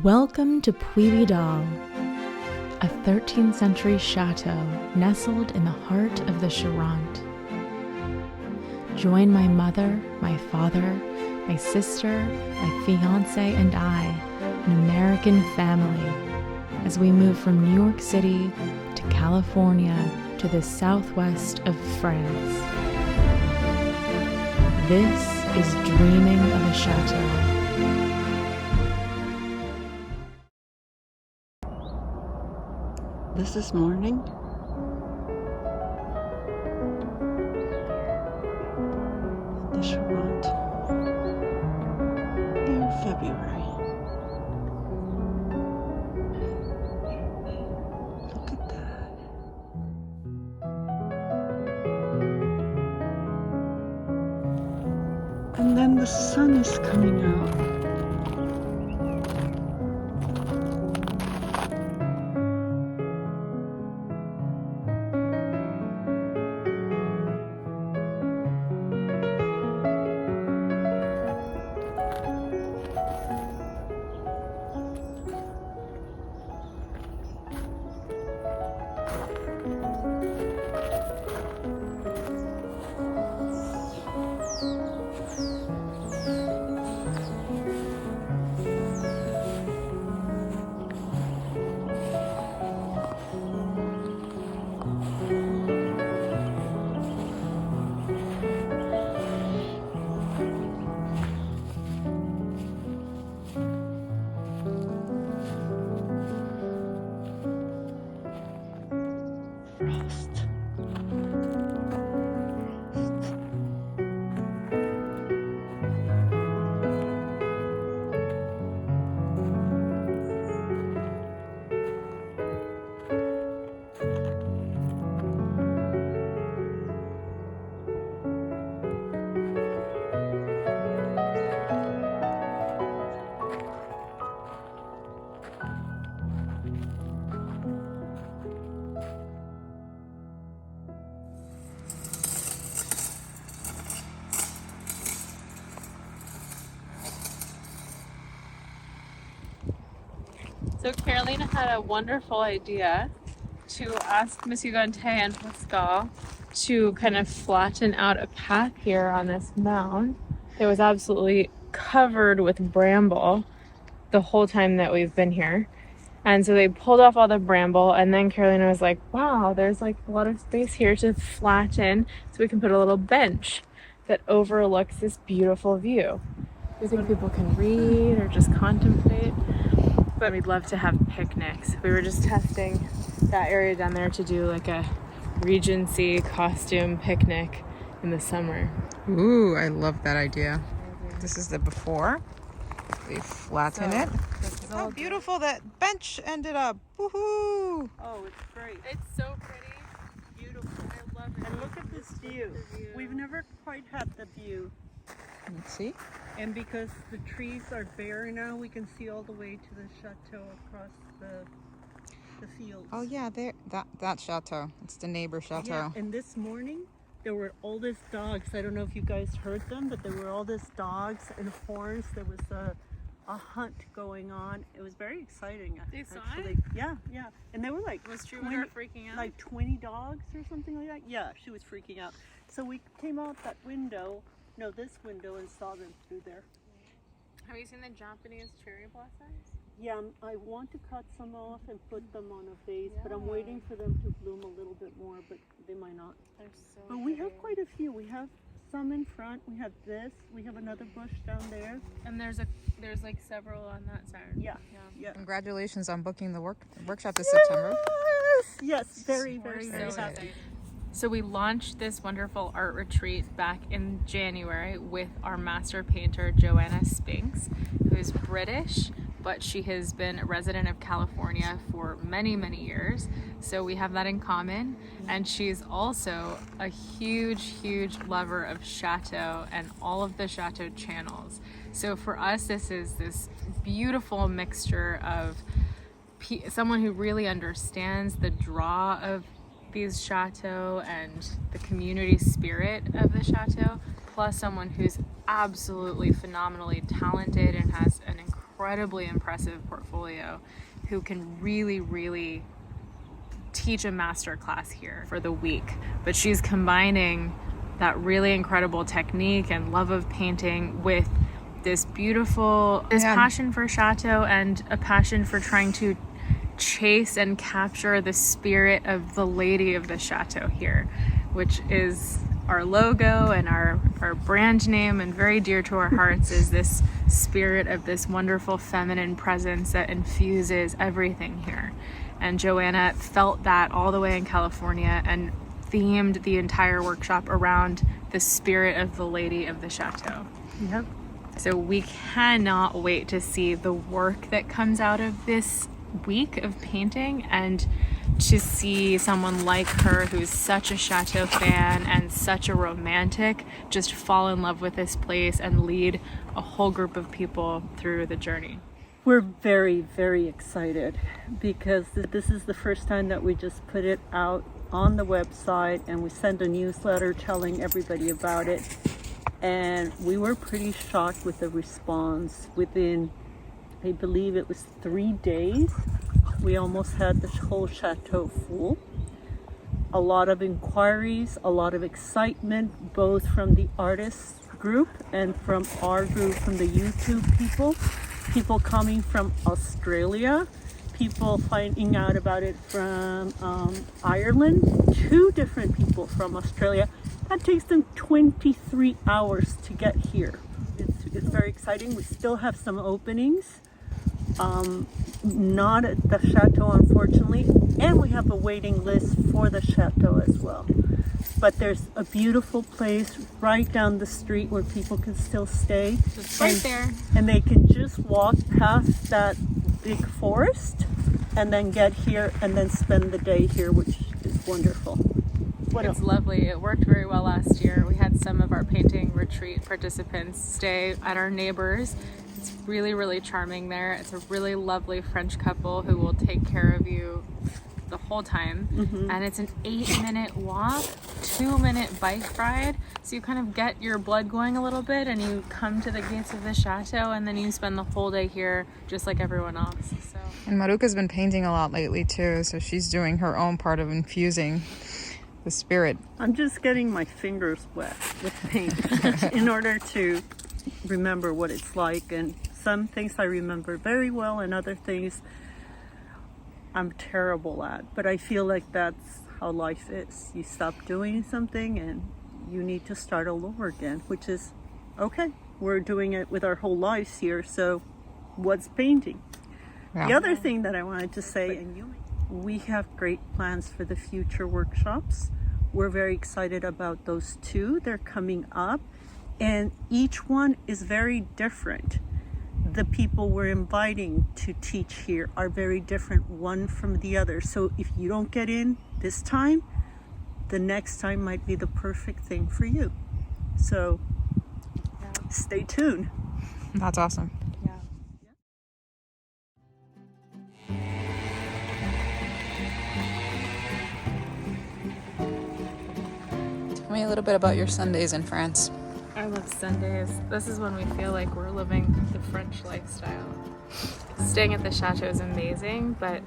Welcome to Puy Vidal, a 13th century chateau nestled in the heart of the Charente. Join my mother, my father, my sister, my fiance, and I, an American family, as we move from New York City to California to the southwest of France. This is Dreaming of a Chateau. This is morning. The Charente. In February. Look at that. And then the sun is coming out. So Carolina had a wonderful idea to ask Monsieur Gante and Pascal to kind of flatten out a path here on this mound. It was absolutely covered with bramble the whole time that we've been here. And so they pulled off all the bramble, and then Carolina was like, wow, there's like a lot of space here to flatten so we can put a little bench that overlooks this beautiful view. I think people can read or just contemplate. But we'd love to have picnics. We were just testing that area down there to do like a Regency costume picnic in the summer. Ooh, I love that idea. This is the before. They flatten it. How beautiful that bench ended up. Woohoo! Oh, it's great. It's so pretty. Beautiful. I love it. And look at this view. We've never quite had the view. Let's see. And because the trees are bare now, we can see all the way to the chateau across the fields. Oh yeah, there that chateau. It's the neighbor chateau. Yeah, and this morning there were all these dogs. I don't know if you guys heard them, but there were all these dogs and horns. There was a hunt going on. It was very exciting. They saw actually. it? Yeah. And they were like, Was Truman freaking out? like 20 dogs or something like that. Yeah, she was freaking out. So we came out that window. No, this window, and saw them through there. Have you seen the Japanese cherry blossoms? Yeah, I want to cut some off and put them on a vase, but I'm waiting for them to bloom a little bit more, but they might not. They're so But we have quite a few. We have some in front. We have this. We have another bush down there. And there's like several on that side. Yeah. Congratulations on booking the workshop this September. Yes, very, very, So very happy. excited. So we launched this wonderful art retreat back in January with our master painter, Johanna Spinks, who is British, but she has been a resident of California for many, many years. So we have that in common. And she's also a huge, huge lover of Chateau and all of the Chateau channels. So for us, this is this beautiful mixture of someone who really understands the draw of these chateau and the community spirit of the chateau, plus someone who's absolutely phenomenally talented and has an incredible incredibly impressive portfolio who can really teach a master class here for the week. But she's combining that really incredible technique and love of painting with this passion for Chateau and a passion for trying to chase and capture the spirit of the lady of the Chateau here, which is our logo and our brand name, and very dear to our hearts is this spirit of this wonderful feminine presence that infuses everything here. And Johanna felt that all the way in California and themed the entire workshop around the spirit of the lady of the Chateau. Yep. So we cannot wait to see the work that comes out of this week of painting, and to see someone like her who's such a Chateau fan and such a romantic just fall in love with this place and lead a whole group of people through the journey. We're very excited because this is the first time that we just put it out on the website, and we sent a newsletter telling everybody about it. And we were pretty shocked with the response. Within, I believe it was 3 days, we almost had the whole Chateau full. A lot of inquiries, a lot of excitement, both from the artists group and from our group, from the YouTube people coming from Australia, people finding out about it from Ireland, 2 different people from Australia. That takes them 23 hours to get here. It's very exciting. We still have some openings, not at the Chateau, unfortunately, and we have a waiting list for the Chateau as well. But there's a beautiful place right down the street where people can still stay. It's right there. And they can just walk past that big forest and then get here and then spend the day here, which is wonderful. It's lovely. It worked very well last year. We had some of our painting retreat participants stay at our neighbors. It's really charming there. It's a really lovely French couple who will take care of you the whole time. And it's an 8-minute walk, 2-minute bike ride. So you kind of get your blood going a little bit and you come to the gates of the Chateau, and then you spend the whole day here just like everyone else. So. And Maruca's been painting a lot lately too, so she's doing her own part of infusing the spirit. I'm just getting my fingers wet with paint in order to remember what it's like, and some things I remember very well and other things I'm terrible at, but I feel like that's how life is. You stop doing something and you need to start all over again, which is okay. We're doing it with our whole lives here, so what's painting? Yeah. The other thing that I wanted to say, we have great plans for the future workshops. We're very excited about those 2. They're coming up, and each one is very different. The people we're inviting to teach here are very different, one from the other. So if you don't get in this time, the next time might be the perfect thing for you. So stay tuned. That's awesome. Tell me a little bit about your Sundays in France. I love Sundays. This is when we feel like we're living the French lifestyle. Staying at the Chateau is amazing, but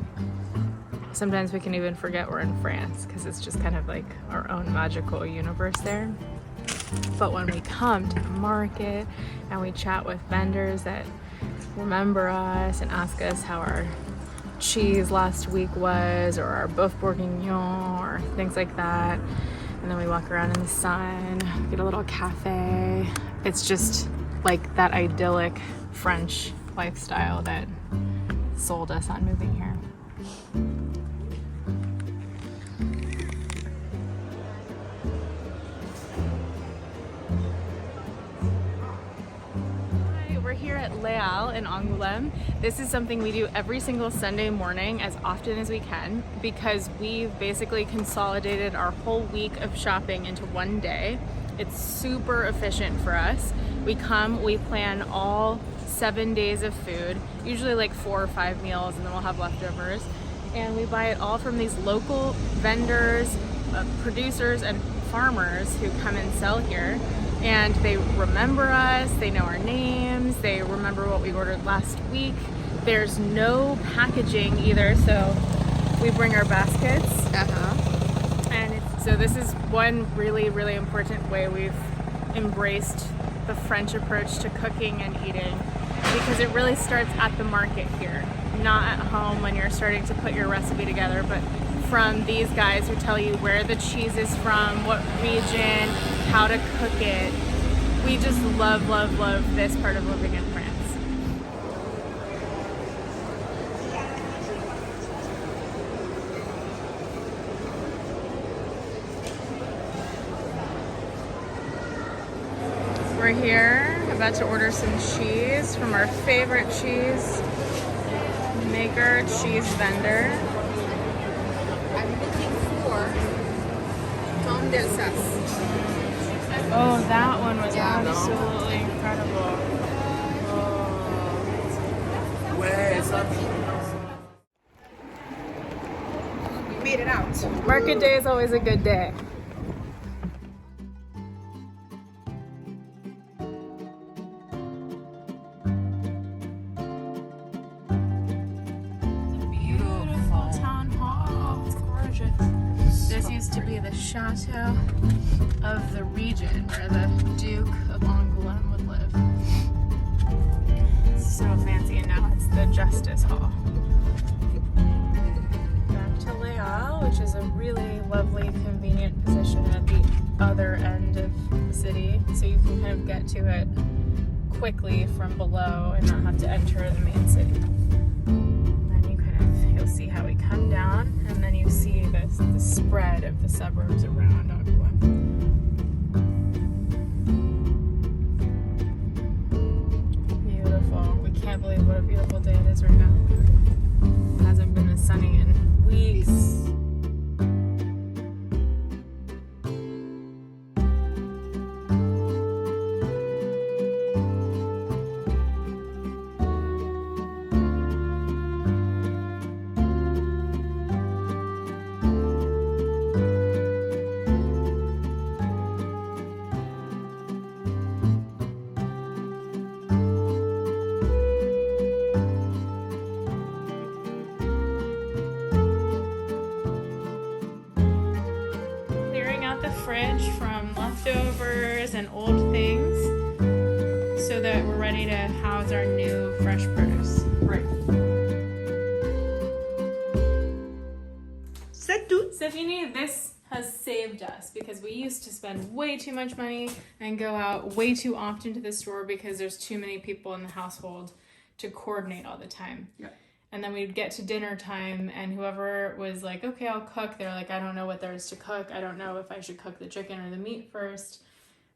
sometimes we can even forget we're in France because it's just kind of like our own magical universe there. But when we come to the market and we chat with vendors that remember us and ask us how our cheese last week was, or our boeuf bourguignon, or things like that, and then we walk around in the sun, get a little cafe. It's just like that idyllic French lifestyle that sold us on moving here. We're here at Leal in Angoulême. This is something we do every single Sunday morning as often as we can, because we've basically consolidated our whole week of shopping into one day. It's super efficient for us. We come, we plan all 7 days of food, usually like 4 or 5 meals, and then we'll have leftovers. And we buy it all from these local vendors, producers, and farmers who come and sell here. and they remember us, they know our names, they remember what we ordered last week. There's no packaging either, so we bring our baskets. And so this is one really, really important way we've embraced the French approach to cooking and eating, because it really starts at the market here, not at home when you're starting to put your recipe together, but from these guys who tell you where the cheese is from, what region, how to cook it. We just love, love, love this part of living in France. We're here, about to order some cheese from our favorite cheese maker, cheese vendor. I'm looking for Tom d'Alsace. Oh, that one was absolutely incredible. We made it out. Market day is always a good day. This used to be the Chateau of the region where the Duke of Angoulême would live. It's so fancy, and now it's the Justice Hall. Back to Leal, which is a really lovely, convenient position at the other end of the city, so you can kind of get to it quickly from below and not have to enter the main city. You'll see how we come down, and then you see the spread of the suburbs around Angoulême. Beautiful. We can't believe what a beautiful day it is right now. It hasn't been this sunny in weeks. Fridge from leftovers and old things so that we're ready to house our new fresh produce. Right. C'est tout. So if you need, this has saved us because we used to spend way too much money and go out way too often to the store because there's too many people in the household to coordinate all the time. Yeah. And then we'd get to dinner time, and whoever was like, okay, I'll cook, they're like, I don't know what there is to cook. I don't know if I should cook the chicken or the meat first.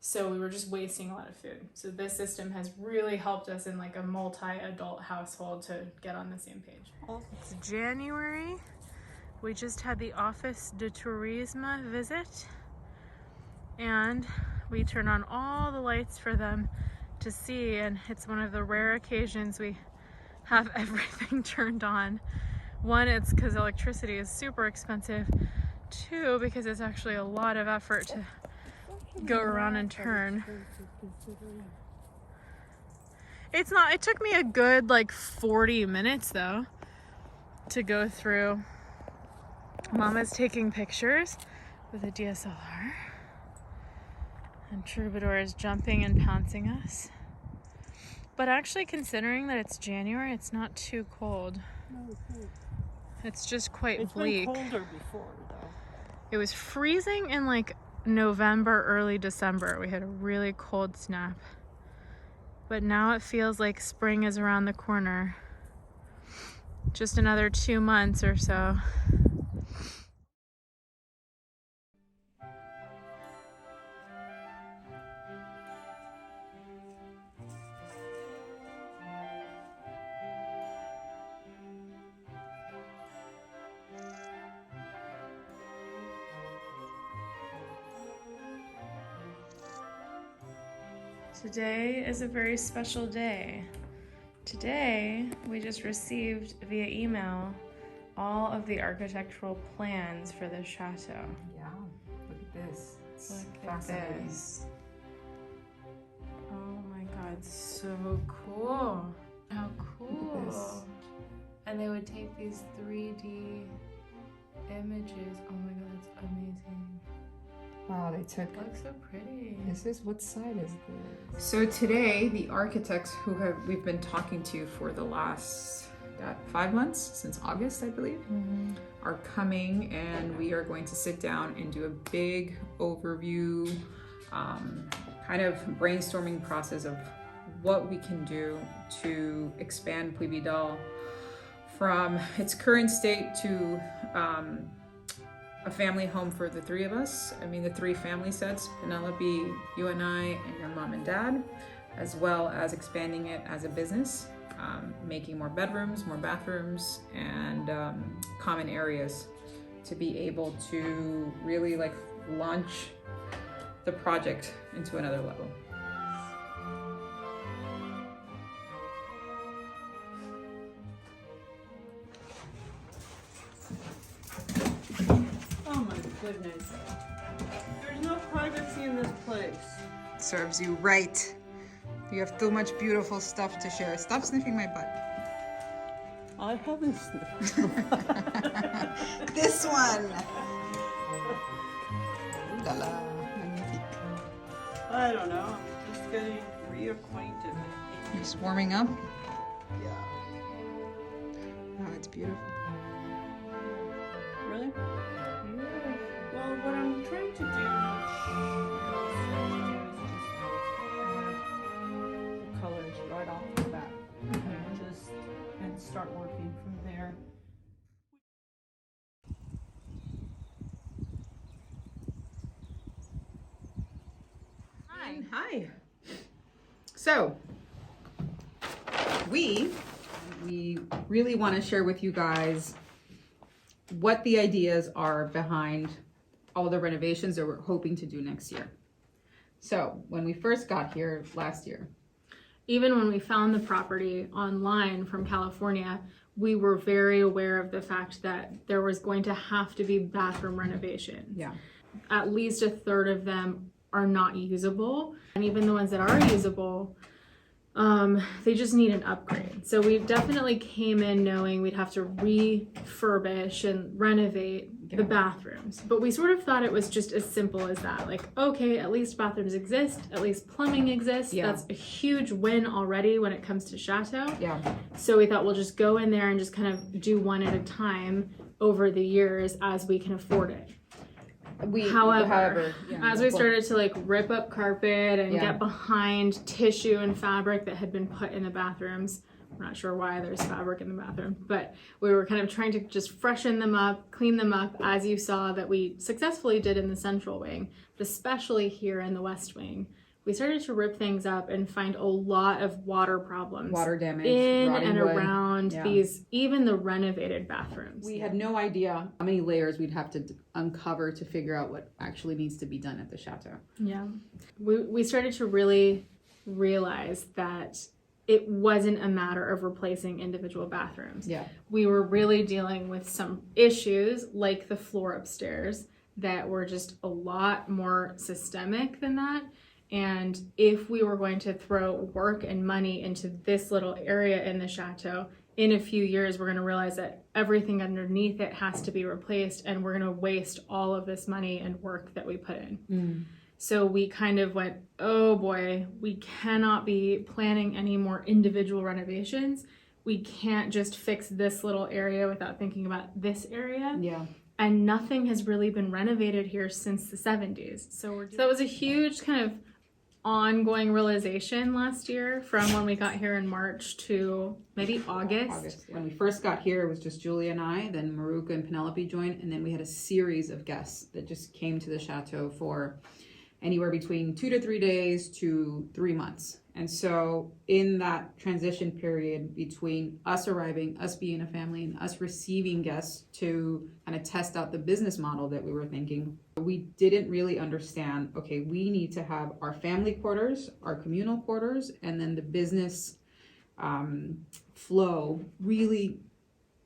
So we were just wasting a lot of food. So this system has really helped us in like a multi-adult household to get on the same page. It's January. We just had the Office de Tourisme visit, and we turn on all the lights for them to see, and it's one of the rare occasions we have everything turned on. One, it's because electricity is super expensive. Two, because it's actually a lot of effort to go around and turn. It's not, it took me a good like 40 minutes though to go through. Mama's taking pictures with a DSLR, and Troubadour is jumping and pouncing us. But actually, considering that it's January, it's not too cold. No, It's just quite it's bleak. been colder before, though. It was freezing in like November, early December. We had a really cold snap. But now it feels like spring is around the corner. Just another 2 months or so. Today is a very special day. Today, we just received via email all of the architectural plans for the chateau. Yeah, look at this. It's Look at fascinating. this. That's so cool. How cool. And they would take these 3D images. Oh my god, that's amazing. Wow, they took. It looks so pretty. This is, what side is this? So today, the architects who we've been talking to for the last 5 months, since August, I believe, are coming, and we are going to sit down and do a big overview, kind of brainstorming process of what we can do to expand Puy Vidal from its current state to a family home for the three of us. I mean, the 3 family sets, Penelope, you and I, and your mom and dad, as well as expanding it as a business, making more bedrooms, more bathrooms, and common areas to be able to really like launch the project into another level. Goodness. There's no privacy in this place. Serves you right. You have too much beautiful stuff to share. Stop sniffing my butt. I haven't sniffed. This one. Ooh la la, magnifique. I don't know. I'm just getting reacquainted with it. Just warming up. Yeah. Oh, it's beautiful. Really? Well, what I'm trying to do, the colors right off the bat, and start working from there. Hi. So, we really want to share with you guys what the ideas are behind all the renovations that we're hoping to do next year. So when we first got here last year, Even when we found the property online from California, we were very aware of the fact that there was going to have to be bathroom renovations. yeah, At least a third of them are not usable. And even the ones that are usable, they just need an upgrade. So we definitely came in knowing we'd have to refurbish and renovate the bathrooms. But we sort of thought it was just as simple as that. Like, okay, at least bathrooms exist, at least plumbing exists. Yeah. That's a huge win already when it comes to Chateau. yeah, So we thought we'll just go in there and just kind of do one at a time over the years as we can afford it. However, yeah, as we started to like rip up carpet and Yeah. get behind tissue and fabric that had been put in the bathrooms, we're not sure why there's fabric in the bathroom, but we were kind of trying to just freshen them up, clean them up, as you saw that we successfully did in the central wing, but especially here in the west wing. We started to rip things up and find a lot of water problems. water damage, In rotting and wood. around Yeah. these, even the renovated bathrooms. We had no idea how many layers we'd have to uncover to figure out what actually needs to be done at the Chateau. Yeah. We started to really realize that it wasn't a matter of replacing individual bathrooms. Yeah. We were really dealing with some issues like the floor upstairs that were just a lot more systemic than that. And if we were going to throw work and money into this little area in the Chateau, in a few years, we're going to realize that everything underneath it has to be replaced, and we're going to waste all of this money and work that we put in. So we kind of went, oh boy, we cannot be planning any more individual renovations. We can't just fix this little area without thinking about this area. Yeah. And nothing has really been renovated here since the 70s. So that was a huge kind of ongoing realization last year, from when we got here in March to maybe August. When we first got here, it was just Julie and I, then Maruca and Penelope joined, and then we had a series of guests that just came to the Chateau for anywhere between 2 to 3 days to 3 months. And so in that transition period between us arriving, us being a family, and us receiving guests to kind of test out the business model that we were thinking, we didn't really understand, okay, we need to have our family quarters, our communal quarters, and then the business flow really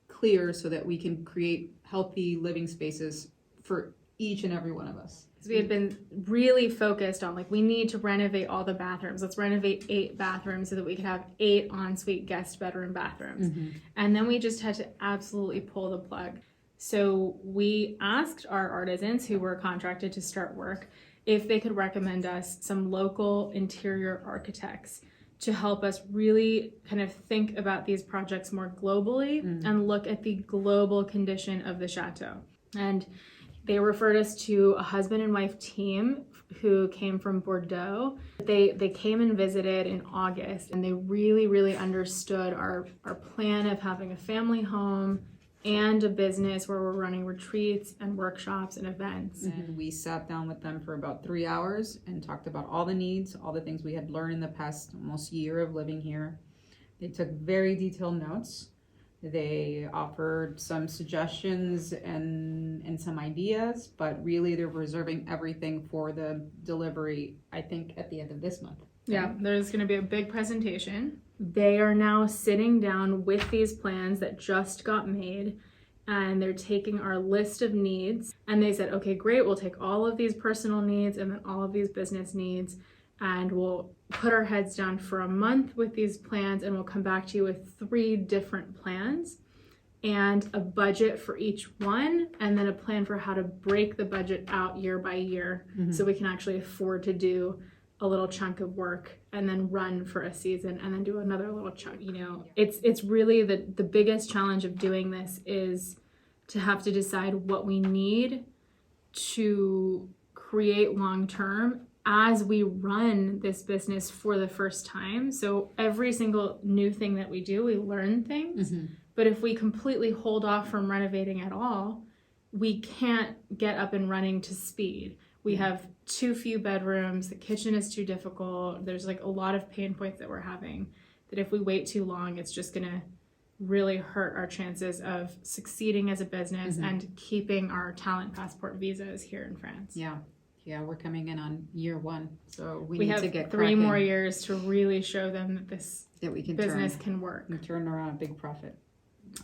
clear so that we can create healthy living spaces for each and every one of us. We had been really focused on, like, we need to renovate all the bathrooms. Let's renovate 8 bathrooms so that we could have 8 ensuite guest bedroom bathrooms. And then we just had to absolutely pull the plug. So we asked our artisans who were contracted to start work if they could recommend us some local interior architects to help us really kind of think about these projects more globally and look at the global condition of the chateau. And they referred us to a husband and wife team who came from Bordeaux. They came and visited in August, and they really, really understood our plan of having a family home and a business where we're running retreats and workshops and events. And we sat down with them for about 3 hours and talked about all the needs, all the things we had learned in the past almost year of living here. They took very detailed notes. They offered some suggestions and some ideas, but really they're reserving everything for the delivery, I think, at the end of this month. Yeah, there's going to be a big presentation. They are now sitting down with these plans that just got made, and they're taking our list of needs, and they said, okay, great, we'll take all of these personal needs and then all of these business needs, and we'll put our heads down for a month with these plans, and we'll come back to you with 3 different plans and a budget for each one, and then a plan for how to break the budget out year by year so we can actually afford to do a little chunk of work and then run for a season and then do another little chunk. You know, it's really the biggest challenge of doing this is to have to decide what we need to create long term as we run this business for the first time. So every single new thing that we do, we learn things. But if we completely hold off from renovating at all, we can't get up and running to speed. We have too few bedrooms, the kitchen is too difficult. There's like a lot of pain points that we're having that if we wait too long, it's just gonna really hurt our chances of succeeding as a business and keeping our talent passport visas here in France. Yeah, we're coming in on year 1, so we need have to get 3 more years to really show them that this that we can business can work. and turn around a big profit.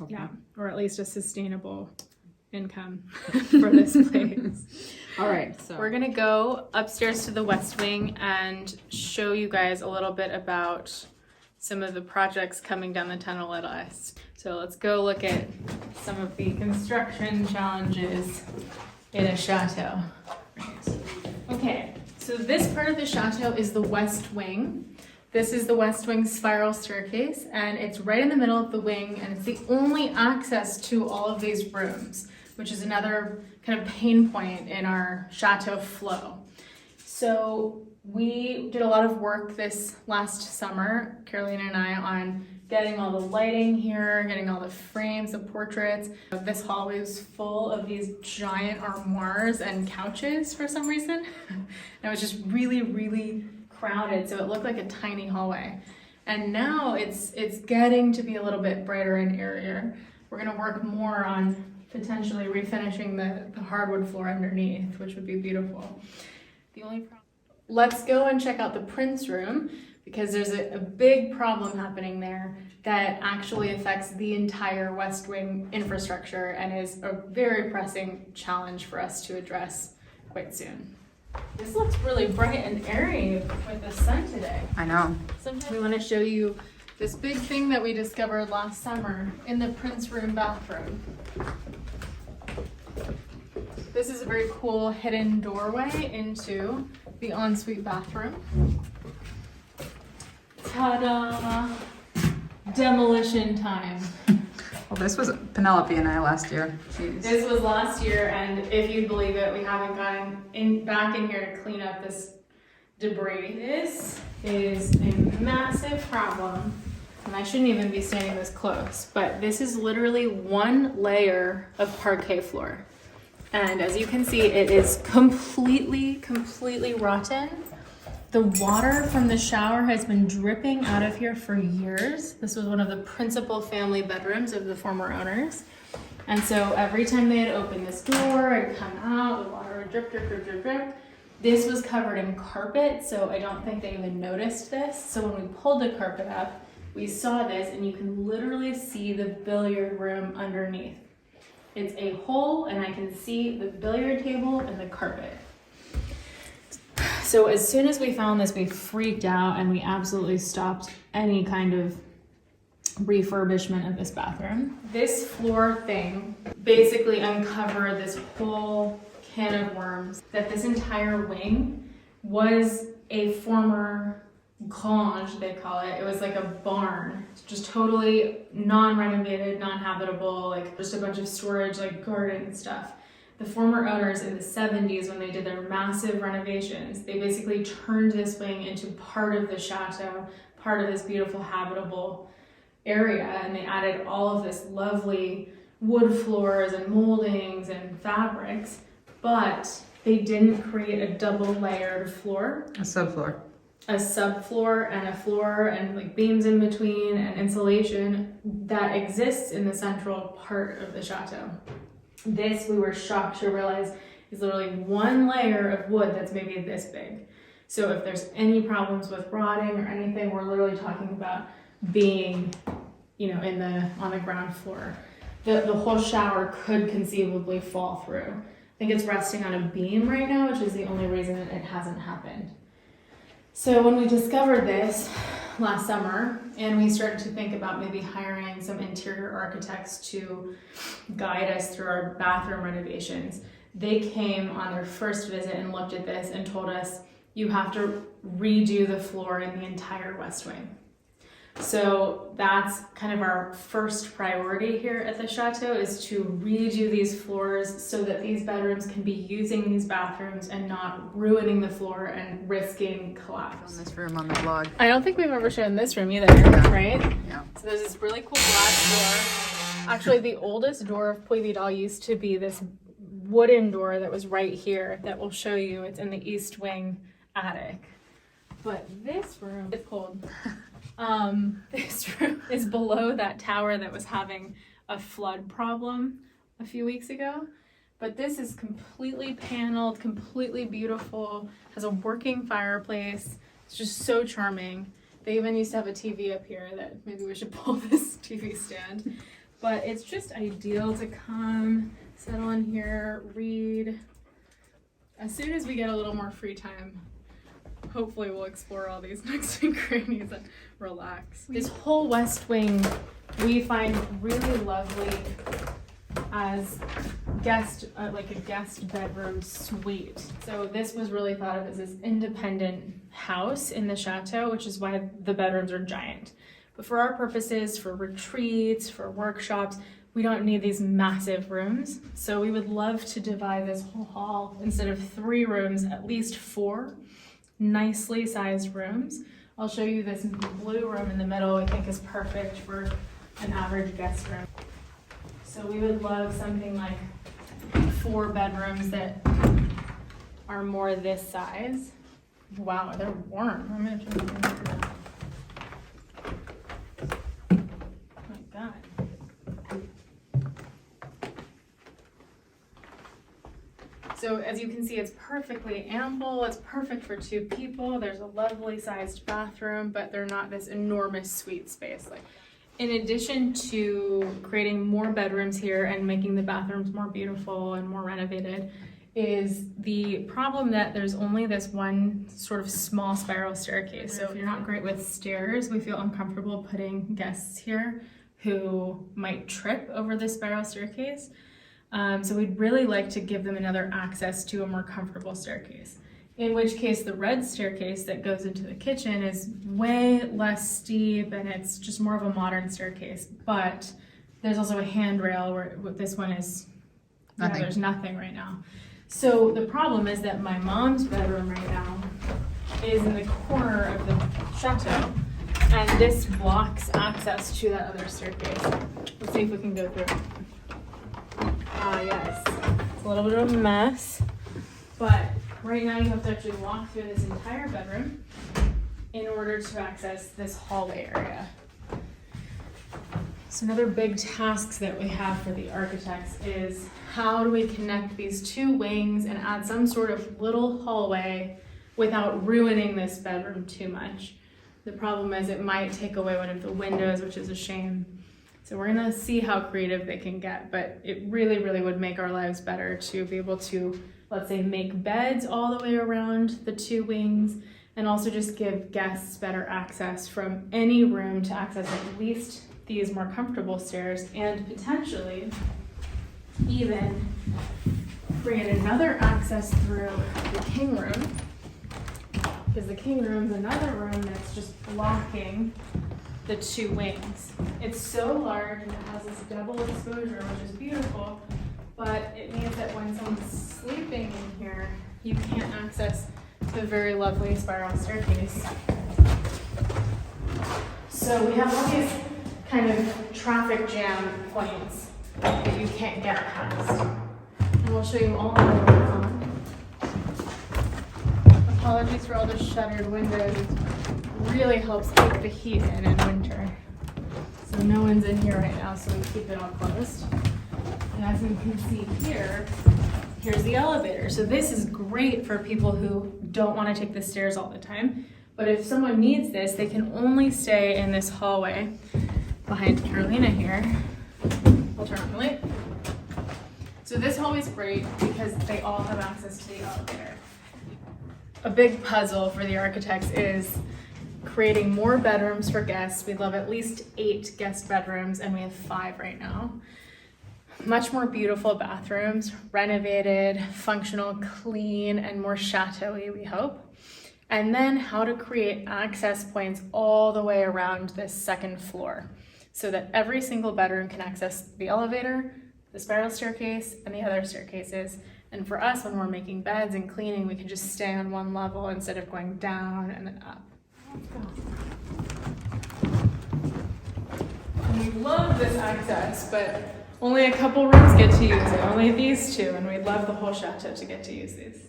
Okay. Yeah, or at least a sustainable income for this place. All right, so We're gonna go upstairs to the West Wing and show you guys a little bit about some of the projects coming down the tunnel at us. So let's go look at some of the construction challenges in a chateau. Okay, so this part of the chateau is the West Wing. This is the West Wing spiral staircase, and it's right in the middle of the wing, and it's the only access to all of these rooms, which is another kind of pain point in our chateau flow. So we did a lot of work this last summer, Carolina and I, on getting all the lighting here, getting all the frames, the portraits. This hallway was full of these giant armoires and couches for some reason. And it was just really, really crowded, so it looked like a tiny hallway. And now it's getting to be a little bit brighter and airier. We're gonna work more on potentially refinishing the hardwood floor underneath, which would be beautiful. The only problem. Let's go and check out the Prince room, because there's a big problem happening there that actually affects the entire West Wing infrastructure and is a very pressing challenge for us to address quite soon. This looks really bright and airy with the sun today. I know. Sometimes we want to show you this big thing that we discovered last summer in the Prince room bathroom. This is a very cool hidden doorway into the ensuite bathroom. Ta-da! Demolition time. Well, this was Penelope and I last year. Jeez. This was last year, and if you believe it, we haven't gone back in here to clean up this debris. This is a massive problem, and I shouldn't even be standing this close, but this is literally one layer of parquet floor. And as you can see, it is completely rotten. The water from the shower has been dripping out of here for years. This was one of the principal family bedrooms of the former owners. And so every time they had opened this door and come out, the water would drip. This was covered in carpet, so I don't think they even noticed this. So when we pulled the carpet up, we saw this, and you can literally see the billiard room underneath. It's a hole and I can see the billiard table and the carpet. So as soon as we found this, we freaked out and we absolutely stopped any kind of refurbishment of this bathroom. This floor thing basically uncovered this whole can of worms, that this entire wing was a former grange, they call it. It was like a barn, just totally non-renovated, non-habitable, like just a bunch of storage, like garden stuff. The former owners in the 70s, when they did their massive renovations, they basically turned this wing into part of the chateau, part of this beautiful habitable area, and they added all of this lovely wood floors and moldings and fabrics, but they didn't create a double layered floor. A subfloor. A subfloor and a floor and like beams in between and insulation that exists in the central part of the chateau. This, we were shocked to realize, is literally one layer of wood that's maybe this big. So if there's any problems with rotting or anything, we're literally talking about being, you know, on the ground floor. The whole shower could conceivably fall through. I think it's resting on a beam right now, which is the only reason it hasn't happened. So when we discovered this last summer, and we started to think about maybe hiring some interior architects to guide us through our bathroom renovations, they came on their first visit and looked at this and told us, you have to redo the floor in the entire West Wing. So that's kind of our first priority here at the Chateau, is to redo these floors so that these bedrooms can be using these bathrooms and not ruining the floor and risking collapse. On this room on the blog. I don't think we've ever shown this room either, right? Yeah. So there's this really cool glass door. Actually, the oldest door of Puy Vidal used to be this wooden door that was right here that we'll show you. It's in the East Wing attic. But this room, it's cold. This room is below that tower that was having a flood problem a few weeks ago. But this is completely paneled, completely beautiful, has a working fireplace. It's just so charming. They even used to have a TV up here that maybe we should pull this TV stand. But it's just ideal to come, settle in here, read. As soon as we get a little more free time, hopefully we'll explore all these nooks and crannies and relax. This whole West Wing we find really lovely as like a guest bedroom suite. So this was really thought of as this independent house in the chateau, which is why the bedrooms are giant. But for our purposes, for retreats, for workshops, we don't need these massive rooms. So we would love to divide this whole hall, instead of 3 rooms, at least 4 nicely sized rooms. I'll show you this blue room in the middle. I think is perfect for an average guest room. So we would love something like 4 bedrooms that are more this size. Wow, they're warm. I'm gonna turn them on. Oh my God. So as you can see, it's perfectly ample. It's perfect for 2 people. There's a lovely sized bathroom, but they're not this enormous suite space. Like, in addition to creating more bedrooms here and making the bathrooms more beautiful and more renovated, is the problem that there's only this one sort of small spiral staircase. So if you're not great with stairs, we feel uncomfortable putting guests here who might trip over the spiral staircase. So we'd really like to give them another access to a more comfortable staircase. In which case the red staircase that goes into the kitchen is way less steep and it's just more of a modern staircase. But there's also a handrail where this one is, there's nothing right now. So the problem is that my mom's bedroom right now is in the corner of the chateau, and this blocks access to that other staircase. Let's see if we can go through. Yes, it's a little bit of a mess, but right now you have to actually walk through this entire bedroom in order to access this hallway area. So another big task that we have for the architects is how do we connect these 2 wings and add some sort of little hallway without ruining this bedroom too much. The problem is it might take away one of the windows, which is a shame. So we're gonna see how creative they can get, but it really, really would make our lives better to be able to, let's say, make beds all the way around the two wings, and also just give guests better access from any room to access at least these more comfortable stairs, and potentially even bring in another access through the king room, because the king room is another room that's just blocking the two wings. It's so large and it has this double exposure, which is beautiful, but it means that when someone's sleeping in here, you can't access the very lovely spiral staircase. So we have all these kind of traffic jam points that you can't get past. And we'll show you all the way around. Apologies for all the shuttered windows. It really helps keep the heat in winter. So no one's in here right now, so we keep it all closed. And as we can see here, here's the elevator. So this is great for people who don't want to take the stairs all the time. But if someone needs this, they can only stay in this hallway behind Carolina here. I'll turn on the light. So this hallway's great because they all have access to the elevator. A big puzzle for the architects is creating more bedrooms for guests. We'd love at least 8 guest bedrooms, and we have 5 right now. Much more beautiful bathrooms, renovated, functional, clean, and more chateau-y, we hope. And then how to create access points all the way around this second floor so that every single bedroom can access the elevator, the spiral staircase, and the other staircases. And for us, when we're making beds and cleaning, we can just stay on one level instead of going down and then up. And we love this access, but only a couple rooms get to use it, only these 2, and we'd love the whole chateau to get to use these.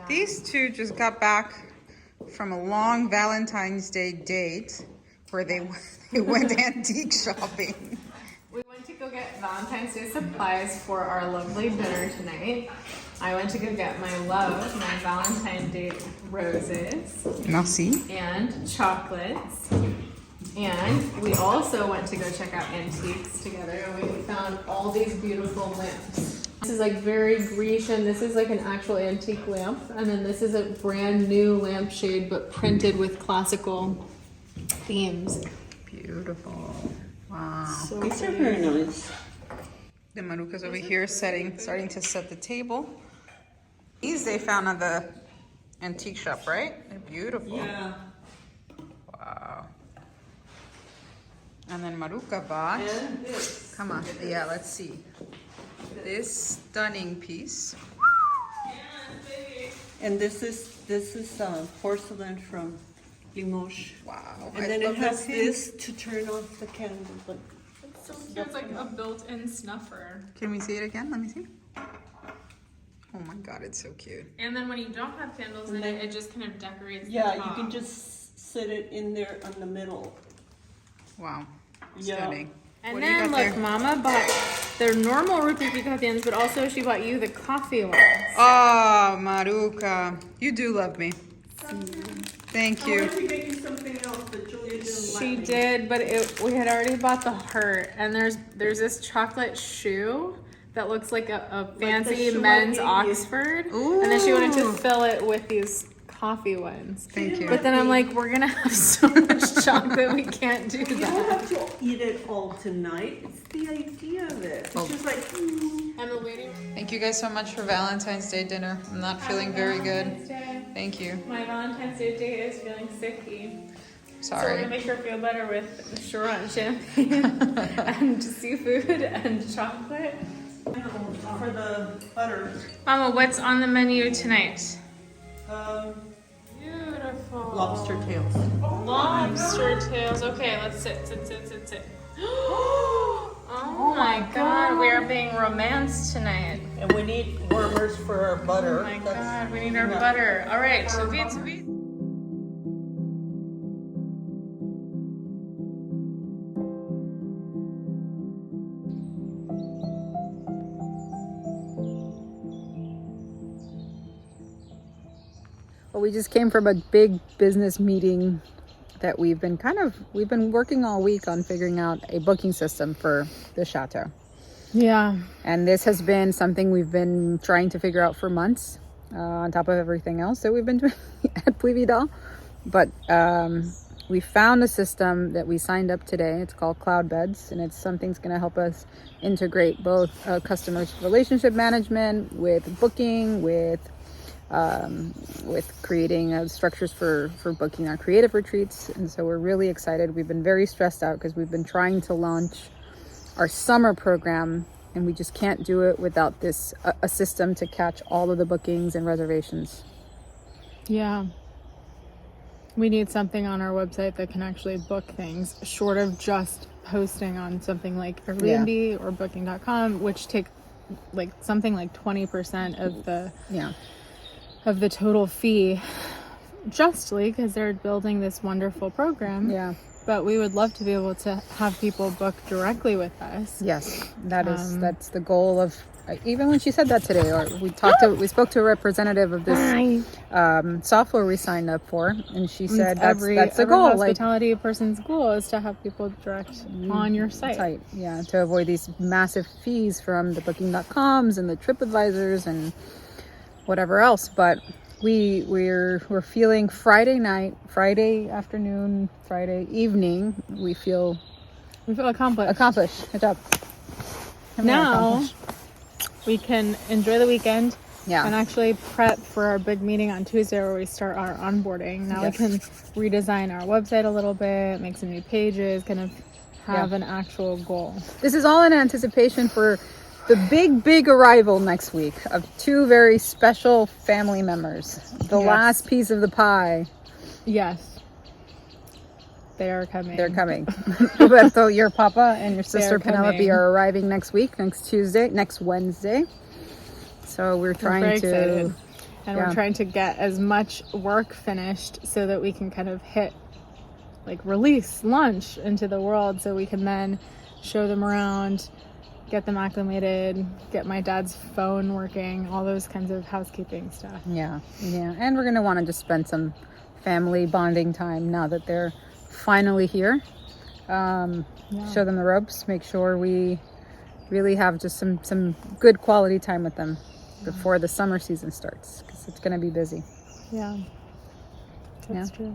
These 2 just got back from a long Valentine's Day date where they went antique shopping. We went to go get Valentine's Day supplies for our lovely dinner tonight. I went to go get my Valentine's Day roses. Merci. And chocolates. And we also went to go check out antiques together, and we found all these beautiful lamps. This is like very Grecian. This is like an actual antique lamp. And then this is a brand new lampshade, but printed with classical themes. Beautiful. Wow. So these are very nice. The Maruca's over here starting to set the table. These they found at the antique shop, right? They're beautiful. Yeah. Wow. And then Maruca bought. And this. Come on. Yeah, let's see. This stunning piece. And this is porcelain from Limoges. Wow. And then it has this to turn off the candle. But It's so cute. It's like a built-in snuffer. Can we see it again? Let me see. Oh my god, it's so cute. And then when you don't have candles in it, it just kind of decorates the yeah, top. you can just sit it in there on the middle. Wow. Yeah. Stunning. And What do you then got look, there? Mama bought their normal rupee coffees, but also she bought you the coffee ones. Oh, Maruca. You do love me. Thank I you. wanted to get you something else that Julia didn't She like. did, but we had already bought the heart. And there's this chocolate shoe that looks like a fancy shoe I men's gave you. Oxford. And then she wanted to Ooh. fill it with these coffee ones. Thank you. But then I'm like, we're gonna have so much chocolate, we can't do You don't that. have to eat it all tonight. It's the idea of it. It's Oh. just like, I'm waiting. Thank you guys so much for Valentine's Day dinner. I'm not feeling very good. Valentine's Day. Thank you. My Valentine's Day date is feeling sicky. So we're Sorry. gonna make her feel better with Chiron champagne and seafood and chocolate. for the butter. Mama, what's on the menu tonight? Beautiful. Lobster tails. Lobster tails. Okay, let's sit. Oh my god, we are being romanced tonight. And we need warmers for our butter. Oh my god, we need our butter. All right, so beat. Well, we just came from a big business meeting that we've been working all week on figuring out a booking system for the chateau. Yeah. And this has been something we've been trying to figure out for months, on top of everything else that we've been doing at Puy Vidal. But we found a system that we signed up today. It's called Cloud Beds, and it's something's going to help us integrate both customers' relationship management with booking, with creating structures for booking our creative retreats. And so we're really excited. We've been very stressed out because we've been trying to launch our summer program, and we just can't do it without this a system to catch all of the bookings and reservations. Yeah. We need something on our website that can actually book things, short of just posting on something like Airbnb or booking.com, which take like something like 20% of the total fee, justly, because they're building this wonderful program. Yeah. But we would love to be able to have people book directly with us. Yes, that's the goal of. Even when she said that today, or we spoke to a representative of this software we signed up for, and she said that's the goal. Every hospitality person's goal is to have people direct on your site. Yeah, to avoid these massive fees from the booking.coms and the TripAdvisors and whatever else. But we're feeling Friday night, Friday afternoon, Friday evening. We feel accomplished. Good job. Now we can enjoy the weekend. Yeah. And actually prep for our big meeting on Tuesday where we start our onboarding. Now we can redesign our website a little bit, make some new pages, kind of have an actual goal. This is all in anticipation for the big arrival next week of two very special family members. The last piece of the pie. Yes. They are coming. They're coming. Roberto, your papa, and your sister Penelope are arriving next week, next Wednesday. So we're trying to... And we're trying to get as much work finished so that we can kind of launch into the world, so we can then show them around, get them acclimated, get my dad's phone working, all those kinds of housekeeping stuff. Yeah. And we're going to want to just spend some family bonding time now that they're finally here. Show them the ropes, make sure we really have just some good quality time with them before the summer season starts, because it's going to be busy. Yeah. That's true.